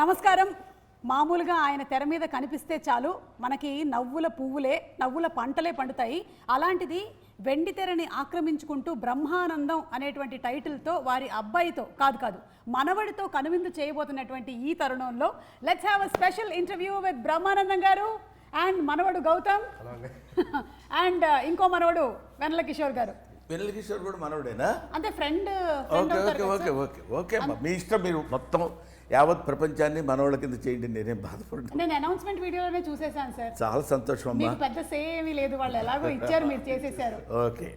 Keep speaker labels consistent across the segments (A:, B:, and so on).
A: నమస్కారం. మామూలుగా ఆయన తెర మీద కనిపిస్తే చాలు మనకి నవ్వుల పువ్వులే, నవ్వుల పంటలే పండుతాయి. అలాంటిది వెండి తెరని ఆక్రమించుకుంటూ బ్రహ్మానందం అనేటువంటి టైటిల్తో వారి అబ్బాయితో కాదు మనవడితో కనువిందు చేయబోతున్నటువంటి ఈ తరుణంలో let's have a special interview with Brahmanandam గారు అండ్ మనవడు గౌతమ్ అండ్ ఇంకో మనవడు వెన్నెల కిషోర్ గారు.
B: వెన్నెల కిషోర్ కూడా మనవడేనా?
A: అంటే friend.
B: Okay okay okay okay okay అమ్మా, మీ ఇష్టం. మీరు మొత్తం యావత్ ప్రపంచాన్ని మనోళ్ళ కింద చేయండి, నేనేం బాధపడుతున్నాను.
A: నేను అనౌన్స్మెంట్ వీడియోలోనే చూసేసాను సార్.
B: చాలా సంతోషం అమ్మా.
A: మీకు పెద్ద సేమీ లేదు, వాళ్ళు ఎలాగో ఇచ్చారు, మీరు చేసేసారు.
B: ఓకే.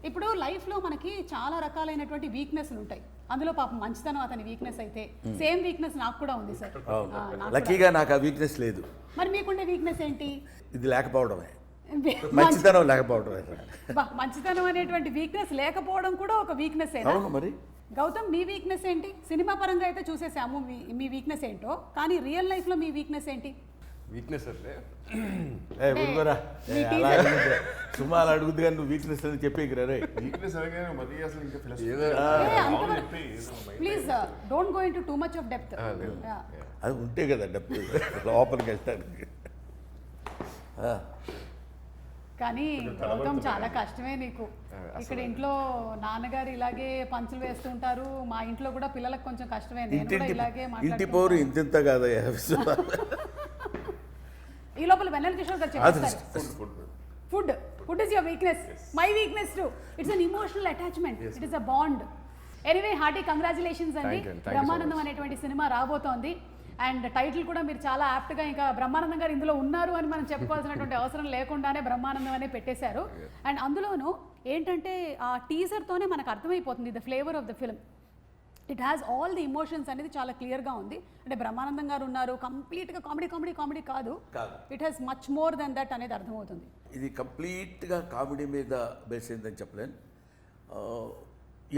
A: ఇప్పుడు లైఫ్లో మనకి చాలా రకాలైనటువంటి వీక్నెస్లు ఉంటాయి. అందులో పాపం మంచితనం అతని వీక్నెస్ అయితే సేమ్ వీక్నెస్ నాకు కూడా ఉంది సార్.
B: లక్కీగా నాకు ఆ వీక్నెస్ లేదు.
A: మరి మీకుండే వీక్నెస్ ఏంటి?
B: ఇది లేకపోవడమే, మంచితనం లేకపోవడమే.
A: మంచితనం అనేటువంటి వీక్నెస్ లేకపోవడం కూడా ఒక వీక్నెస్.
B: అవును మరి.
A: గౌతమ్, మీ వీక్నెస్ ఏంటి? సినిమా పరంగా అయితే చూసేసాము మీ వీక్నెస్ ఏంటో, కానీ రియల్ లైఫ్లో మీ వీక్నెస్ ఏంటి?
C: వీక్నెస్ అంటే
B: సుమారు అడుగుద్ది కానీ నువ్వు వీక్నెస్ అని చెప్పేకిరా రే.
C: వీక్నెస్ అనగానే మరి అసలు ఇంకా
A: please don't go into too much of depth.
B: అది ఉంటే కదా డెప్త్ లోపలికి వెళ్తానికి.
A: కానీ గౌతమ్ చాలా కష్టమే నీకు. ఇక్కడ ఇంట్లో నాన్నగారు ఇలాగే పంచులు వేస్తుంటారు, మా ఇంట్లో కూడా పిల్లలకు కొంచెం కష్టమే. నేను కూడా ఇలాగే
B: ఇంటి పోరు ఇంత కాదు.
A: ఈ లోపల వెన్నెల కిషోర్ గారు చెప్పారు food is your weakness. My weakness to it's an emotional attachment. It is a bond. Anyway hearty congratulations అండి. బ్రహ్మానందం అనేటువంటి సినిమా రాబోతోంది అండ్ టైటిల్ కూడా మీరు చాలా యాప్ట్గా ఇంకా బ్రహ్మానందం గారు ఇందులో ఉన్నారు అని మనం చెప్పుకోవాల్సినటువంటి అవసరం లేకుండానే బ్రహ్మానందం అనే పెట్టేశారు. అండ్ అందులోనూ ఏంటంటే ఆ టీజర్తోనే మనకు అర్థమైపోతుంది the flavour of the film. It has all the emotions అనేది చాలా క్లియర్గా ఉంది. అంటే బ్రహ్మానందం గారు ఉన్నారు, కంప్లీట్గా కామెడీ కాదు, it has much more than that అనేది అర్థమవుతుంది.
B: ఇది కంప్లీట్గా కామెడీ మీద బేస్ అయిందని చెప్పలేను.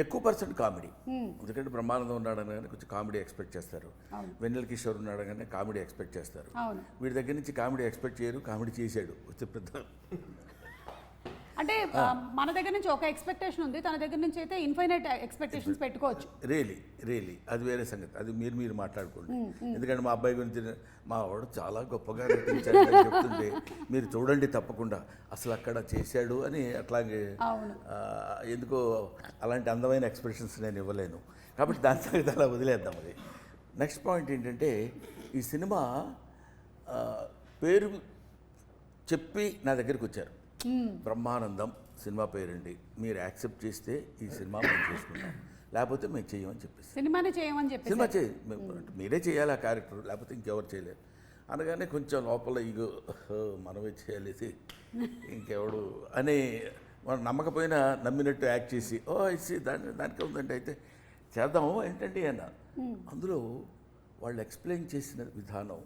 B: ఎక్కువ పర్సెంట్ కామెడీ. ఎందుకంటే బ్రహ్మానందం ఉన్నాడని కొంచెం కామెడీ ఎక్స్పెక్ట్ చేస్తారు. వెన్నెల కిషోర్ ఉన్నాడని కామెడీ ఎక్స్పెక్ట్ చేస్తారు. వీడి దగ్గర నుంచి కామెడీ ఎక్స్పెక్ట్ చేయరు, కామెడీ చేశాడు వచ్చే పెద్ద.
A: అంటే మన దగ్గర నుంచి ఒక ఎక్స్పెక్టేషన్ ఉంది, తన దగ్గర నుంచి అయితే ఇన్ఫైనైట్ ఎక్స్పెక్టేషన్స్ పెట్టుకోవచ్చు.
B: రియలీ అది వేరే సంగతి. అది మీరు మాట్లాడుకోండి. ఎందుకంటే మా అబ్బాయి గురించి మా వాడు చాలా గొప్పగా నటించాడు చెప్తుంటే మీరు చూడండి తప్పకుండా, అసలు అక్కడ చేశాడు అని. అట్లాగే ఎందుకో అలాంటి అందమైన ఎక్స్ప్రెషన్స్ నేను ఇవ్వలేను, కాబట్టి దాని సంగతి అలా వదిలేద్దాం. అది నెక్స్ట్ పాయింట్ ఏంటంటే, ఈ సినిమా పేరు చెప్పి నా దగ్గరికి వచ్చారు. బ్రహ్మానందం సినిమా పేరండి, మీరు యాక్సెప్ట్ చేస్తే ఈ సినిమా మేము చేసుకుంటాం, లేకపోతే మేము చేయమని చెప్పేసి
A: సినిమానే చేయమని చెప్పి
B: సినిమా మీరే చేయాలి ఆ క్యారెక్టర్, లేకపోతే ఇంకెవరు చేయలేరు అనగానే కొంచెం లోపల ఇగో మనమే చేయాలి ఇంకెవడు అని మనం నమ్మకపోయినా నమ్మినట్టు యాక్ట్ చేసి ఇచ్చి దానికే ఉందంటే అయితే చేద్దాము ఏంటండి అన్న. అందులో వాళ్ళు ఎక్స్ప్లెయిన్ చేసిన విధానం,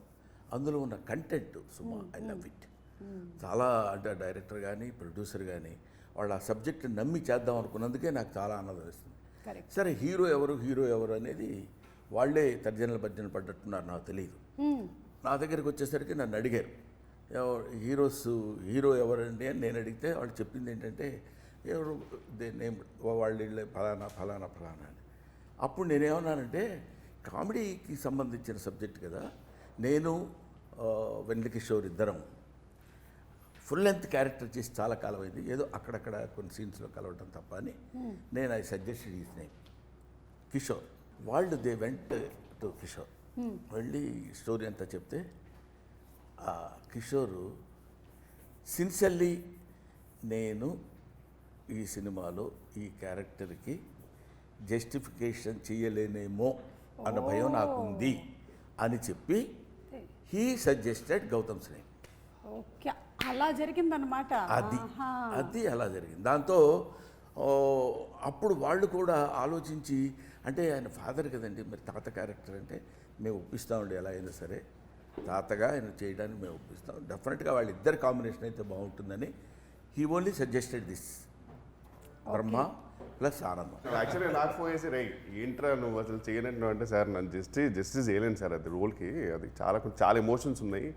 B: అందులో ఉన్న content Suma I love it. చాలా అంటే డైరెక్టర్ కానీ ప్రొడ్యూసర్ కానీ వాళ్ళు ఆ సబ్జెక్ట్ నమ్మి చేద్దాం అనుకున్నందుకే నాకు చాలా ఆనందం వేస్తుంది. సరే హీరో ఎవరు అనేది వాళ్ళే తర్జనలు భర్జనలు పడ్డట్టున్నారు, నాకు తెలియదు. నా దగ్గరికి వచ్చేసరికి నన్ను అడిగారు హీరో ఎవరండి అని నేను అడిగితే వాళ్ళు చెప్పింది ఏంటంటే ఎవరు నేమ్ వాళ్ళు ఫలానా అని. అప్పుడు నేనేమన్నానంటే కామెడీకి సంబంధించిన సబ్జెక్ట్ కదా, నేను వెన్నెల కిషోర్ ఇద్దరం ఫుల్ లెంత్ క్యారెక్టర్ చేసి చాలా కాలం అయింది, ఏదో అక్కడక్కడ కొన్ని సీన్స్లో కలవటం తప్ప అని నేను I suggested is name Kishore. వాళ్ళు దే వెంట్ టు కిషోర్, వెళ్ళి స్టోరీ అంతా చెప్తే ఆ కిషోరు సిన్సియర్లీ నేను ఈ సినిమాలో ఈ క్యారెక్టర్కి జస్టిఫికేషన్ చేయలేనేమో అన్న భయం నాకుంది అని చెప్పి he suggested Gautam's name.
A: Okay, అలా జరిగిందనమాట.
B: అది అలా జరిగింది. దాంతో అప్పుడు వాళ్ళు కూడా ఆలోచించి, అంటే ఆయన ఫాదర్ కదండి, మరి తాత క్యారెక్టర్ అంటే మేము ఒప్పిస్తామండి, ఎలా అయినా సరే తాతగా ఆయన చేయడానికి మేము ఒప్పిస్తాం, డెఫినెట్గా వాళ్ళిద్దరు కాంబినేషన్ అయితే బాగుంటుందని he only suggested this Brahma plus ఆనందం.
C: యాక్చువల్లీ నాకు ఫోన్ చేసి రైట్ ఏంట్రా నువ్వు అసలు చేయనట్టు అంటే, సార్ నన్ను జస్టిస్ చేయలేను సార్, అది రోల్కి అది చాలా ఎమోషన్స్ ఉన్నాయి.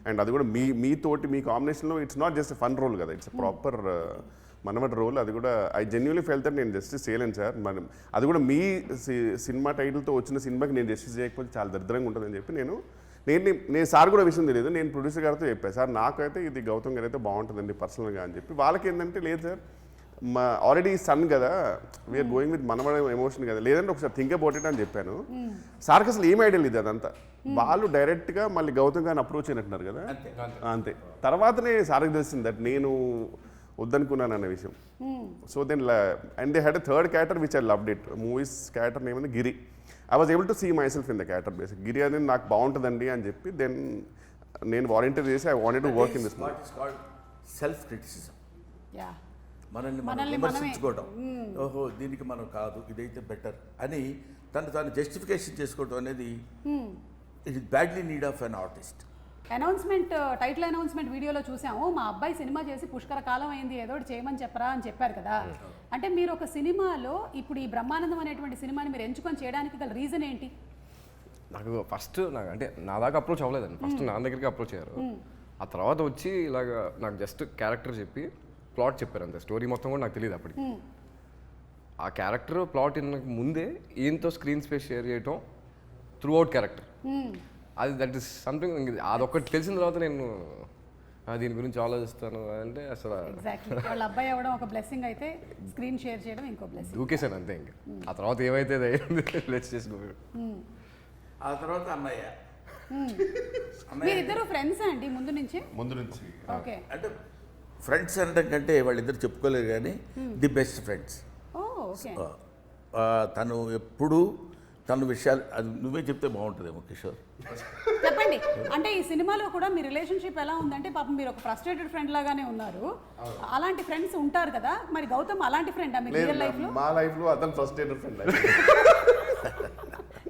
C: అండ్ అది కూడా మీతోటి మీ కాంబినేషన్లో it's not just fun role కదా, ఇట్స్ ప్రాపర్ మనమటి రోల్, అది కూడా ఐ జెన్యున్లీ ఫెల్ దట్ నేను జస్టిస్ చేయలేను సార్. మనం అది కూడా మీ సినిమా టైటిల్తో వచ్చిన సినిమాకి నేను జస్టిస్ చేయకపోతే చాలా దరిద్రంగా ఉంటుందని చెప్పి నేను సార్ కూడా విషయం తెలియదు, నేను ప్రొడ్యూసర్ గారితో చెప్పాను, సార్ నాకైతే ఇది గౌతమ్ గారు అయితే బాగుంటుందండి పర్సనల్గా అని చెప్పి. వాళ్ళకి ఏంటంటే లేదు సార్ మా ఆల్రెడీ సన్ కదా, వీఆర్ గోయింగ్ విత్ మనమడ ఎమోషన్ కదా, లేదంటే ఒకసారి థింక్ అబౌట్ ఇట్ అని చెప్పాను. సార్కి అసలు ఏం ఐడియా లేదు అదంతా, వాళ్ళు డైరెక్ట్గా మళ్ళీ గౌతమ్ గారిని అప్రోచ్ అయినట్టున్నారు కదా అంతే. తర్వాతనే సార్కి తెలిసింది దట్ నేను వద్దనుకున్నాను అనే విషయం. So then and they had a third character which I loved it. Movies character name ఉంది Giri. I was able to see myself in the character basic. Giri అనేది నాకు బాగుంటుందండి అని చెప్పి దెన్ నేను వాలంటీర్ చేసి I wanted to work in this movie.
B: Self criticism,
A: yeah
B: మనల్ని మనం విమర్శించుకోవడం, ఓహో దీనికి మనం కాదు ఇదైతే బెటర్ అని తాను జస్టిఫికేషన్ చేసుకోవడం అనేది it is badly need of an artist.
A: Announcement, title announcement వీడియోలో చూసాము, మా అబ్బాయి సినిమా చేసి పుష్కర కాలం అయింది, ఏదో ఒకటి చేయమని చెప్పరా అని చెప్పారు కదా. అంటే మీరు ఒక సినిమాలో ఇప్పుడు ఈ బ్రహ్మానందం అనేటువంటి సినిమాని మీరు ఎంచుకొని చేయడానికి గల రీజన్ ఏంటి?
D: నాకు ఫస్ట్ అంటే నా దాకా అప్రోచ్ అవ్వలేదండి, ఫస్ట్ నా దగ్గరికి అప్రోచ్ అయ్యారు. ఆ తర్వాత వచ్చి ఇలాగ నాకు జస్ట్ క్యారెక్టర్ చెప్పి ప్లాట్ చెప్పారు అంతే, స్టోరీ మొత్తం కూడా నాకు తెలియదు అప్పటికి. ఆ క్యారెక్టర్ ప్లాట్ ముందే ఈయనతో స్క్రీన్ స్పేస్ షేర్ చేయటం త్రూ అవుట్ క్యారెక్టర్, అది దట్ ఈస్ సంథింగ్. అదొక్కటి తెలిసిన తర్వాత నేను దీని గురించి ఆలోచిస్తాను అంటే అసలు
A: ఎగ్జాక్ట్లీ వాళ్ళ అబ్బాయి అవ్వడం ఒక బ్లెస్సింగ్ అయితే స్క్రీన్ షేర్ చేయడం ఇంకో బ్లెస్సింగ్.
D: దూకేశాను అంతే. ఇంకా ఆ తర్వాత ఏమైతే లెట్స్ చేసుకో.
B: ఆ తర్వాత అన్నయ్య
A: మీరిద్దరు ఫ్రెండ్స్ అండి ముందు నుంచి? ఓకే,
B: అంటే ఫ్రెండ్స్ అనడం కంటే వాళ్ళిద్దరు చెప్పుకోలేరు కానీ ది బెస్ట్ ఫ్రెండ్స్.
A: ఓకే.
B: తను ఎప్పుడు తన విషయాలు అది నువ్వే చెప్తే బాగుంటుందేమో కిషోర్.
A: చెప్పండి. అంటే ఈ సినిమాలో కూడా మీ రిలేషన్షిప్ ఎలా ఉందంటే పాపం మీరు ఒక ఫ్రస్ట్రేటెడ్ ఫ్రెండ్ లాగానే ఉన్నారు, అలాంటి ఫ్రెండ్స్ ఉంటారు కదా, మరి గౌతమ్ అలాంటి ఫ్రెండ్ మీ రియల్ లైఫ్ లో?
C: మా లైఫ్ లో అతను frustrated friend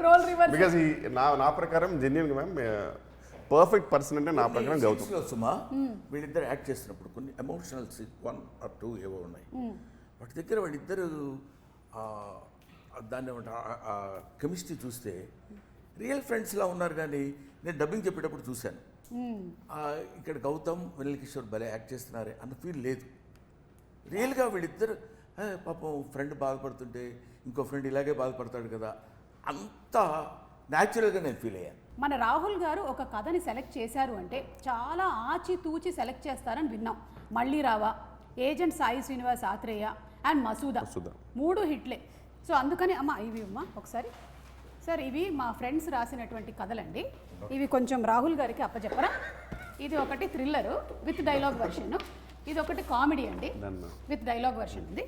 A: role reverse.
C: Because నా ప్రకారం జెన్యున్ గా మ్యామ్ పర్ఫెక్ట్ పర్సన్ అంటే నా ప్రకారం గౌతమ్.
B: సుమా వీళ్ళిద్దరు యాక్ట్ చేస్తున్నప్పుడు కొన్ని ఎమోషనల్ 1 or 2 ఏవో ఉన్నాయి, వాటి దగ్గర వాళ్ళిద్దరు దాన్ని కెమిస్ట్రీ చూస్తే రియల్ ఫ్రెండ్స్లా ఉన్నారు. కానీ నేను డబ్బింగ్ చెప్పేటప్పుడు చూశాను, ఇక్కడ గౌతమ్ వెన్నెల కిషోర్ భలే యాక్ట్ చేస్తున్నారే అన్న ఫీల్ లేదు. రియల్గా వీళ్ళిద్దరు పాపం ఫ్రెండ్ బాధపడుతుంటే ఇంకో ఫ్రెండ్ ఇలాగే బాధపడతాడు కదా, అంత న్యాచురల్గా నేను ఫీల్ అయ్యాను.
A: మన రాహుల్ గారు ఒక కథని సెలెక్ట్ చేశారు అంటే చాలా ఆచితూచి సెలెక్ట్ చేస్తారని విన్నాం. మళ్ళీ రావా, ఏజెంట్ సాయి శ్రీనివాస్ ఆత్రేయ అండ్ మసూదా 3 హిట్లే. సో అందుకని ఇవి ఒకసారి సార్, ఇవి మా ఫ్రెండ్స్ రాసినటువంటి కథలండి. ఇవి కొంచెం రాహుల్ గారికి అప్పచెప్పరా. ఇది ఒకటి థ్రిల్లరు విత్ డైలాగ్ వెర్షన్, ఇది ఒకటి కామెడీ అండి విత్ డైలాగ్ వెర్షన్ ఉంది,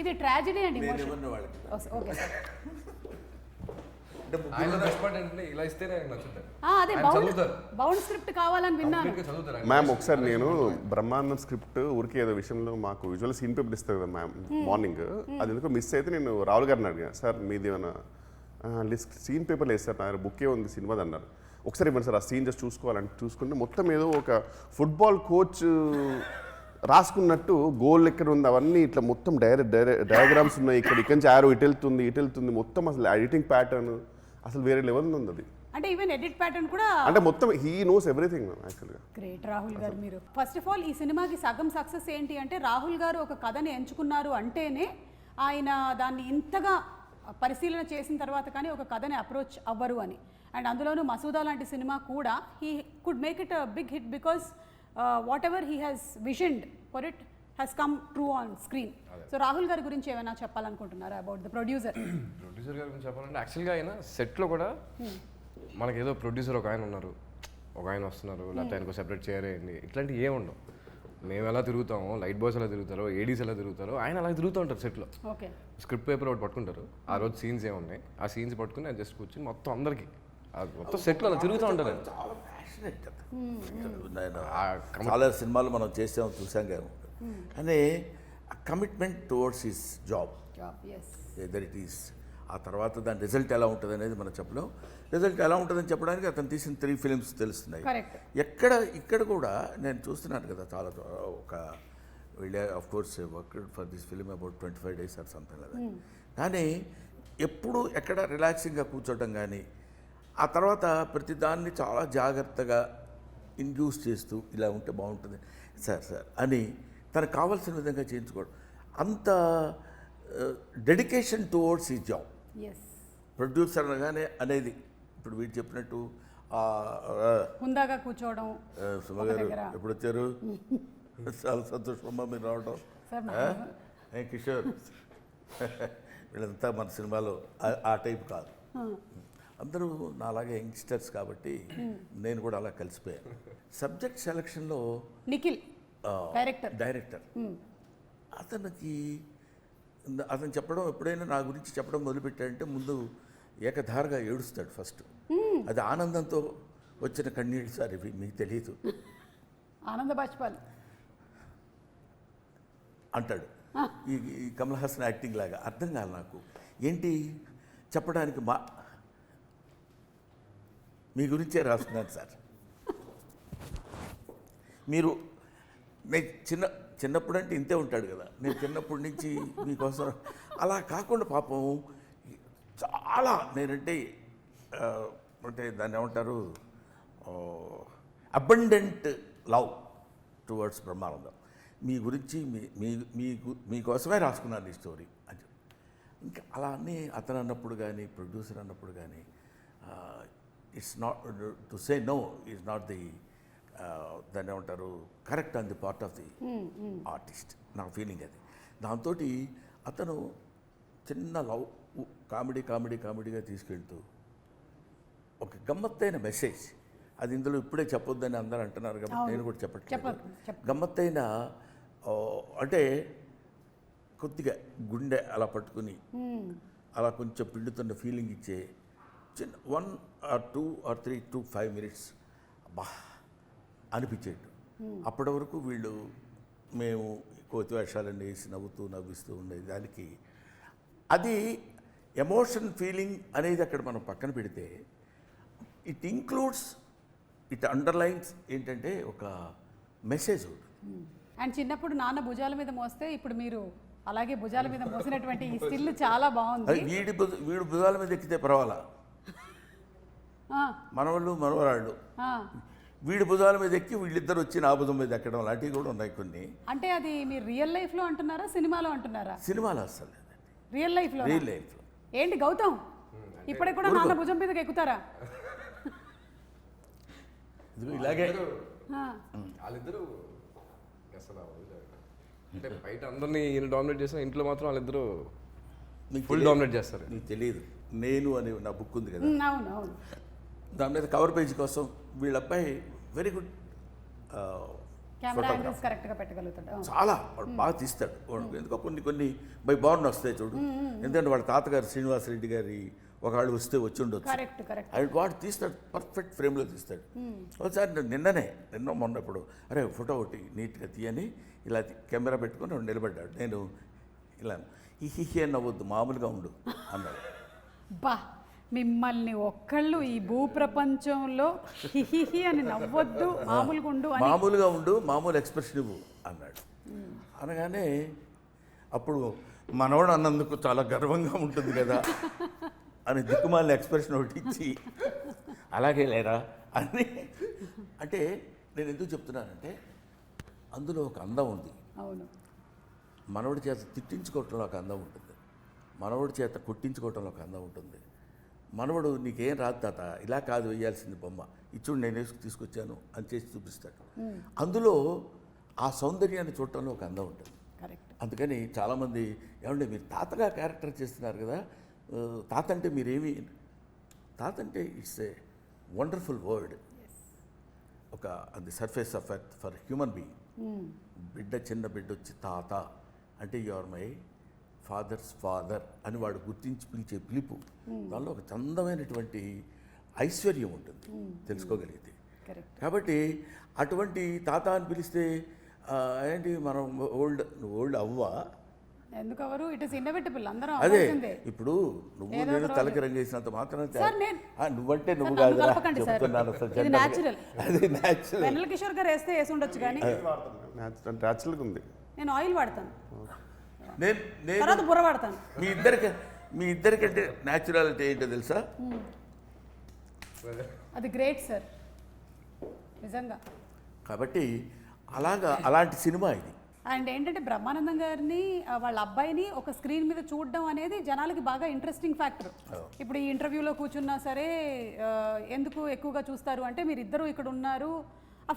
A: ఇది tragedy and emotion. Okay sir.
D: ఇలా ఇస్తేనే నచ్చుతారు.
A: అదే బౌండ్ స్క్రిప్ట్ కావాలని విన్నాను.
C: మ్యామ్ ఒకసారి నేను బ్రహ్మాండం స్క్రిప్ట్ ఊరికి ఏదో విషయంలో మాకు విజువల్ సీన్ పేపర్ ఇస్తుంది కదా మ్యామ్ మార్నింగ్, అది ఎందుకో మిస్ అయితే నేను రాహుల్ గారిని అడిగాను, సార్ మీది ఏమైనా లిస్ట్ సీన్ పేపర్లో వేస్తారు నా బుక్కే ఉంది సినిమాది అన్నారు. ఒకసారి ఇవ్వండి సార్ ఆ సీన్ జస్ట్ చూసుకోవాలంటే చూసుకుంటే మొత్తం ఏదో ఒక ఫుట్బాల్ కోచ్ రాసుకున్నట్టు గోల్ ఎక్కడ ఉంది అవన్నీ ఇట్లా మొత్తం డయాగ్రామ్స్ ఉన్నాయి, ఇక్కడి నుంచి ఆరో ఇటు వెళ్తుంది మొత్తం అసలు ఎడిటింగ్ ప్యాటర్న్ అసలు వేరే లెవెల్ ఉంది అది.
A: అంటే ఈవెన్ ఎడిట్ ప్యాటర్న్ కూడా
C: అంటే మొత్తం హీ నోస్ ఎవ్రీథింగ్ యాక్చువల్గా.
A: గ్రేట్ రాహుల్ గారు మీరు. ఫస్ట్ ఆఫ్ ఆల్ ఈ సినిమాకి సగం సక్సెస్ ఏంటి అంటే రాహుల్ గారు ఒక కథని ఎంచుకున్నారు అంటేనే ఆయన దాన్ని ఇంతగా పరిశీలన చేసిన తర్వాత కానీ ఒక కథని అప్రోచ్ అవ్వరు అని. అండ్ అందులోనూ మసూదా లాంటి సినిమా కూడా he could make it a big hit because whatever he has visioned for it has come true on screen. So Rahul గారి గురించి ఏమైనా చెప్పాలనుకుంటున్నారా అబౌట్ ద ప్రొడ్యూసర్?
D: ప్రొడ్యూసర్ గారి గురించి చెప్పాలంటే యాక్చువల్గా ఆయన సెట్లో కూడా మనకేదో ప్రొడ్యూసర్ ఒక ఆయన ఉన్నారు, ఒక ఆయన వస్తున్నారు, లేకపోతే ఆయనకు సెపరేట్ చేయాలండి, ఇట్లాంటివి ఏముండవు. మేము ఎలా తిరుగుతామో, లైట్ బాయ్స్ ఎలా తిరుగుతారో, ఏడీస్ ఎలా తిరుగుతారో, ఆయన అలా తిరుగుతూ ఉంటారు సెట్లో.
A: ఓకే.
D: స్క్రిప్ట్ పేపర్ ఒకటి పట్టుకుంటారు, ఆ రోజు సీన్స్ ఏమున్నాయి ఆ సీన్స్ పట్టుకుని అది జస్ట్ కూర్చొని మొత్తం అందరికీ మొత్తం సెట్లో అలా తిరుగుతూ ఉంటారు.
B: చాలా ప్యాషనెట్ కదా, చాలా సినిమాలు మనం చేసాం చూసాం కదా, కానీ commitment towards his job either it is. ఆ తర్వాత దాని రిజల్ట్ ఎలా ఉంటుంది అనేది మనం చెప్పలేం. రిజల్ట్ ఎలా ఉంటుందని చెప్పడానికి అతను తీసిన 3 ఫిలిమ్స్ తెలుస్తున్నాయి. ఇక్కడ కూడా నేను చూస్తున్నాను కదా, చాలా ఒక వీళ్ళే of course worked for this film about 25 days or something కదా, కానీ ఎప్పుడు ఎక్కడ రిలాక్సింగ్గా కూర్చోవడం కానీ, ఆ తర్వాత ప్రతిదాన్ని చాలా జాగ్రత్తగా ఇండ్యూస్ చేస్తూ ఇలా ఉంటే బాగుంటుంది సార్ అని తనకు కావాల్సిన విధంగా చేయించుకోవడం. అంత డెడికేషన్ టువర్డ్స్ ఈ జాబ్.
A: ఎస్,
B: ప్రొడ్యూసర్ అనగానే అనేది ఇప్పుడు వీడు చెప్పినట్టు
A: హుందాగా కూర్చోవడం.
B: సుమ గారు ఎప్పుడు వచ్చారు? చాలా సంతోషమమ్మా మీరు రావడం.
A: సార్
B: కిషోర్ వీళ్ళంతా మన సినిమాలో ఆ టైప్ కాదు. అందరూ నాలాగే యంగ్స్టర్స్ కాబట్టి నేను కూడా అలా కలిసిపోయాను. సబ్జెక్ట్ సెలక్షన్లో
A: నిఖిల్
B: డైరెక్టర్ అతను చెప్పడం ఎప్పుడైనా నా గురించి చెప్పడం మొదలుపెట్టాడంటే ముందు ఏకధారగా ఏడుస్తాడు ఫస్ట్. అది ఆనందంతో వచ్చిన కన్నీళ్ళు సార్, ఇవి మీకు తెలియదు
A: ఆనంద బాష్పాలు
B: అంటాడు. ఈ కమల్ హాసన్ యాక్టింగ్ లాగా అర్థం కాదు నాకు ఏంటి చెప్పడానికి. మీ గురించే రాస్తున్నాను సార్. నేను చిన్నప్పుడు అంటే ఇంతే ఉంటాడు కదా, నేను చిన్నప్పటి నుంచి మీకోసం అలా కాకుండా పాపం చాలా నేనంటే అంటే దాన్ని ఏమంటారు, అబండెంట్ లవ్ టువర్డ్స్ బ్రహ్మానందం. మీ గురించి మీకోసమే రాసుకున్నాను ఈ స్టోరీ అని. ఇంకా అలా అన్నీ అతను అన్నప్పుడు కానీ ప్రొడ్యూసర్ అన్నప్పుడు కానీ it's not to say no is not the దాన్ని ఏమంటారు correct on the part of the artist. నా ఫీలింగ్ అది. దాంతో అతను చిన్న లవ్ కామెడీగా తీసుకెళ్తూ ఒక గమ్మత్తైన మెసేజ్, అది ఇందులో ఇప్పుడే చెప్పొద్దని అందరూ అంటున్నారు కాబట్టి నేను కూడా చెప్పట్లేదు. గమ్మత్తైన అంటే కొద్దిగా గుండె అలా పట్టుకుని అలా కొంచెం పిండుతున్న ఫీలింగ్ ఇచ్చే చిన్న 1 or 2 or 3 to 5 minutes అబ్బా అనిపించేట్టు. అప్పటి వరకు వీళ్ళు మేము కోతి వేషాలన్నీ వేసి నవ్విస్తూ ఉండేది. దానికి అది ఎమోషన్ ఫీలింగ్ అనేది అక్కడ మనం పక్కన పెడితే ఇట్ ఇంక్లూడ్స్, ఇట్ అండర్లైన్స్ ఏంటంటే ఒక మెసేజ్ ఉంటుంది.
A: అండ్ చిన్నప్పుడు నాన్న భుజాల మీద మోస్తే ఇప్పుడు మీరు అలాగే భుజాల మీద మోసినటువంటి ఈ స్టిల్ చాలా బాగుంది.
B: వీడు భుజాల మీద ఎక్కితే పర్వాలా, మనవరాళ్ళు వీడి భుజాల మీద ఎక్కి వీళ్ళిద్దరు వచ్చి నా భుజం మీద ఎక్కడం లాంటివి కూడా ఉన్నాయి కొన్ని.
A: అంటే అది మీరు రియల్ లైఫ్లో అంటున్నారా, సినిమాలో అంటున్నారా?
B: సినిమాలో అసలు
A: రియల్ లైఫ్లో ఏంటి గౌతమ్ ఇప్పటికి కూడా నాన్న భుజం మీదకి ఎక్కుతారా?
B: ఇలాగే
D: వాళ్ళిద్దరూ అసలు అంటే బయట అందరినీ ఈయన డామినేట్ చేసిన ఇంట్లో మాత్రం వాళ్ళిద్దరూ ఫుల్ డామినేట్ చేస్తారు.
B: నీకు తెలియదు, నేను అని నా బుక్ ఉంది కదా,
A: అవును,
B: దాని మీద కవర్ పేజ్ కోసం వీళ్ళ అబ్బాయి వెరీ గుడ్
A: కెమెరా యాంగిల్స్ కరెక్ట్గా పెట్టగలుగుతాడు.
B: చాలా వాడు బాగా తీస్తాడు. వాడు ఎందుకో కొన్ని బై బాండ్ వస్తాయి చూడు. ఎందుకంటే వాళ్ళ తాతగారు శ్రీనివాసరెడ్డి గారి ఒకళ్ళు వచ్చి ఉండొచ్చు.
A: కరెక్ట్.
B: వాడు తీస్తాడు, పర్ఫెక్ట్ ఫ్రేమ్లో తీస్తాడు. ఒకసారి నిన్న మొన్న ఇప్పుడు అరే ఫోటో ఒకటి నీట్గా తీయని ఇలా కెమెరా పెట్టుకొని వాడు నిలబడ్డాడు. నేను ఇలా హిహి అని నవ్వద్దు, మామూలుగా ఉండు అన్నాడు.
A: బా మిమ్మల్ని ఒక్కళ్ళు ఈ భూప్రపంచంలో హిహిహి అని నవ్వొద్దు, మామూలుగా ఉండు, మామూలు ఎక్స్ప్రెషన్ ఇవ్వు అన్నాడు. అనగానే అప్పుడు మనవాడు అన్నందుకు చాలా గర్వంగా ఉంటుంది కదా అని దిక్కుమాలిన ఎక్స్ప్రెషన్ ఒకటి ఇచ్చి అలాగే లేరా అని. అంటే నేను ఎందుకు చెప్తున్నానంటే అందులో ఒక అందం ఉంది. అవును,
B: మనవడి చేత తిట్టించుకోవటంలో ఒక అందం ఉంటుంది, మనవడి చేత కొట్టించుకోవటంలో ఒక అందం ఉంటుంది. మనవడు నీకేం రాదు తాత, ఇలా కాదు వేయాల్సింది బొమ్మ, ఇచ్చుడు నేను తీసుకొచ్చాను అని చేసి చూపిస్తాడు. అందులో ఆ సౌందర్యాన్ని చూడటంలో ఒక అందం ఉంటుంది. అందుకని చాలామంది ఏమంటే మీరు తాతగా క్యారెక్టర్ చేస్తున్నారు కదా, తాత అంటే మీరేమి, తాత అంటే ఇట్స్ ఏ వండర్ఫుల్ వర్డ్ ఒక on the surface of earth for human being. చిన్న బిడ్డ వచ్చి తాత అంటే you are my father's father అని వాడు గుర్తించి పిలిచే పిలుపు, దానిలో ఒక చందమైనటువంటి ఐశ్వర్యం ఉంటుంది తెలుసుకోగలిగితే. కాబట్టి అటువంటి తాత అని పిలిస్తే ఏంటి మనం ఓల్డ్ అవ్వా
A: ఎందుకు అవరు, ఇట్ ఇస్ ఇన్నోవేటబుల్. అందరం
B: అదే ఇప్పుడు నువ్వు నేను తలకి రంగేసినంత మాత్రం నువ్వంటే నువ్వు కాదు చెప్తున్నాను. అది న్యాచురల్.
A: వెన్నెల కిషోర్ గారు వేసి ఉండొచ్చు కానీ
C: న్యాచురల్గా ఉంది.
A: నేను ఆయిల్ వాడతాను,
B: నేను
A: బుర్ర వాడతాను.
B: మీ ఇద్దరికంటే న్యాచురాలిటీ ఏంటో తెలుసా?
A: అది గ్రేట్ సార్ నిజంగా.
B: కాబట్టి అలాంటి సినిమా ఇది.
A: అండ్ ఏంటంటే బ్రహ్మానందం గారిని వాళ్ళ అబ్బాయిని ఒక స్క్రీన్ మీద చూడడం అనేది జనాలకి బాగా ఇంట్రెస్టింగ్ ఫ్యాక్టర్. ఇప్పుడు ఈ ఇంటర్వ్యూలో కూర్చున్నా సరే ఎందుకు ఎక్కువగా చూస్తారు అంటే మీరు ఇద్దరు ఇక్కడ ఉన్నారు,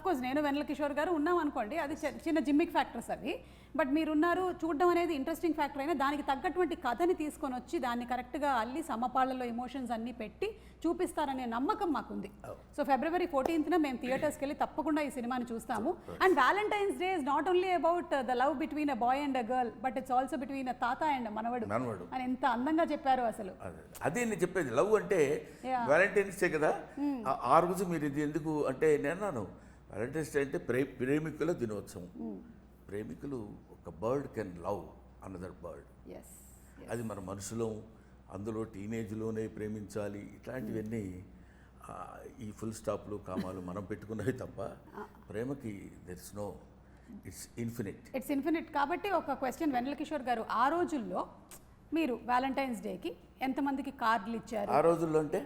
A: కోర్స్ నేను వెన్నెల కిషోర్ గారు ఉన్నాం అనుకోండి, అది చిన్న జిమ్మిక్ ఫ్యాక్టర్స్ అవి, బట్ మీరున్నారు చూడడం అనేది ఇంట్రెస్టింగ్ ఫ్యాక్టర్ అయినా దానికి తగ్గటువంటి కథని తీసుకొని వచ్చి దాన్ని కరెక్ట్గా అల్లి సమపాళ్ళలో ఎమోషన్స్ అన్నీ పెట్టి చూపిస్తారనే నమ్మకం మాకుంది. సో February 14th మేము థియేటర్స్కి వెళ్ళి తప్పకుండా ఈ సినిమాని చూస్తాము. And valentine's day is not only about the love between a boy and a girl, but it's also between a తాత అండ్ మనవడు అని ఎంత అందంగా చెప్పారు అసలు.
B: అదే నేను చెప్పేది, లవ్ అంటే వ్యాలంటైన్స్ డే కదా, ఆ రోజు మీరు ఇది ఎందుకు అంటే నేను అన్నాను వ్యాలంటైన్స్ డే అంటే ప్రేమికుల దినోత్సవం. ప్రేమికులు ఒక bird can love another bird, అది మన మనుషులం, అందులో టీనేజ్లోనే ప్రేమించాలి. ఇట్లాంటివన్నీ ఈ ఫుల్ స్టాప్లు కామాలు మనం పెట్టుకున్నవి తప్ప ప్రేమకి there is no, it's infinite. కాబట్టి ఒక క్వశ్చన్ వెన్నెల కిషోర్ గారు, ఆ రోజుల్లో మీరు వ్యాలంటైన్స్ డేకి ఎంతమందికి కార్డులు ఇచ్చారు? ఆ రోజుల్లో అంటే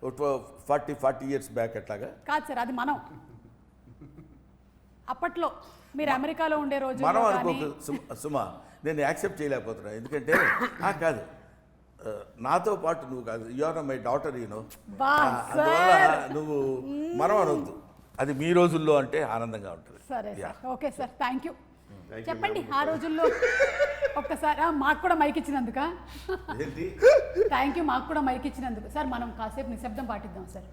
B: 40 years బ్యాక్ అట్లాగా
A: కాదు సార్, అది మనం అప్పట్లో మీరు అమెరికాలో ఉండే రోజు
B: మనం అనుకోకు సుమా, నేను యాక్సెప్ట్ చేయలేకపోతున్నా. ఎందుకంటే కాదు, నాతో పాటు నువ్వు కాదు, you are my daughter, you know, అందువల్ల నువ్వు మనం అనొద్దు. అది మీ రోజుల్లో అంటే ఆనందంగా ఉంటుంది.
A: సరే sir, okay sir, thank you. చెప్పండి ఆ రోజుల్లో ఒక్కసారి మాకు కూడా మైక్ ఇచ్చినందుక థ్యాంక్ యూ. మాకు కూడా మైక్ ఇచ్చినందుకు సార్, మనం కాసేపు నిశ్శబ్దం పాటిద్దాం సార్.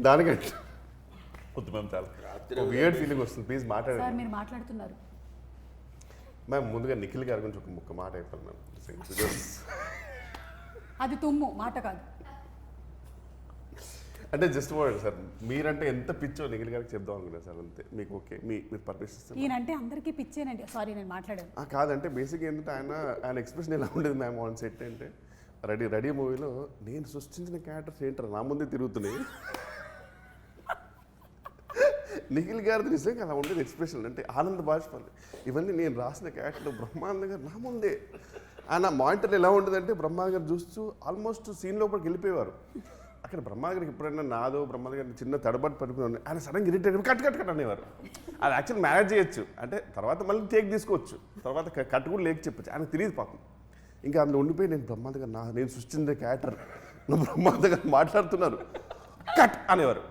C: దానికంటే వియర్డ్ ఫీలింగ్ వస్తుంది, ప్లీజ్ మాట్లాడండి.
A: సార్ మీరు మాట్లాడుతున్నారు
C: మ్యామ్. ముందుగా నిఖిల్ గారి గురించి ఒక మాట అయిపోయింది మ్యామ్.
A: అది తుమ్ము మాట కాదు,
C: అంటే జస్ట్ వర్డ్ సార్. మీరంటే ఎంత పిచ్చో నిఖిల్ గారికి చెప్దాం అనుకున్నాను సార్, అంతే. మీకు ఓకే, మీరు పర్మిషన్ ఇస్తారు?
A: ఈయనంటే అందరికీ పిచ్చేనండి. సారీ నేను మాట్లాడాను.
C: కాదంటే బేసిక్ ఏంటంటే ఆయన ఎక్స్ప్రెషన్ ఎలా ఉండేది మ్యామ్ ఆన్ సెట్ అంటే, రెడీ మూవీలో నేను సృష్టించిన క్యారెక్టర్స్ ఏంటారు నా ముందే తిరుగుతున్నాయి. నిఖిల్ గారిది నిజంగా అలా ఉండేది ఎక్స్ప్రెషన్, అంటే ఆనంద బాష్పాలు ఇవన్నీ నేను రాసిన క్యారెక్టర్ బ్రహ్మానంద గారు నా ముందే. ఆయన మానిటర్ ఎలా ఉండేదంటే బ్రహ్మానంద గారు చూస్తూ ఆల్మోస్ట్ సీన్ లోపలికి వెళ్ళిపోయేవారు. అక్కడ బ్రహ్మానంద గారికి ఎప్పుడైనా నాదో బ్రహ్మానంద గారిని చిన్న తడబడి పడుకుని ఆయన సడన్గా ఇరిటేట్ కట్ అనేవారు. అది యాక్చువల్ మేనేజ్ చేయొచ్చు, అంటే తర్వాత మళ్ళీ టేక్ తీసుకోవచ్చు, తర్వాత కట్ కూడా లేక చెప్పచ్చు. ఆయనకు తెలియదు పాపం. ఇంకా అందులో ఉండిపోయి నేను బ్రహ్మానంద గారు నేను సృష్టించిన క్యారెక్టర్ బ్రహ్మానంద గారు మాట్లాడుతున్నారు కట్ అనేవారు.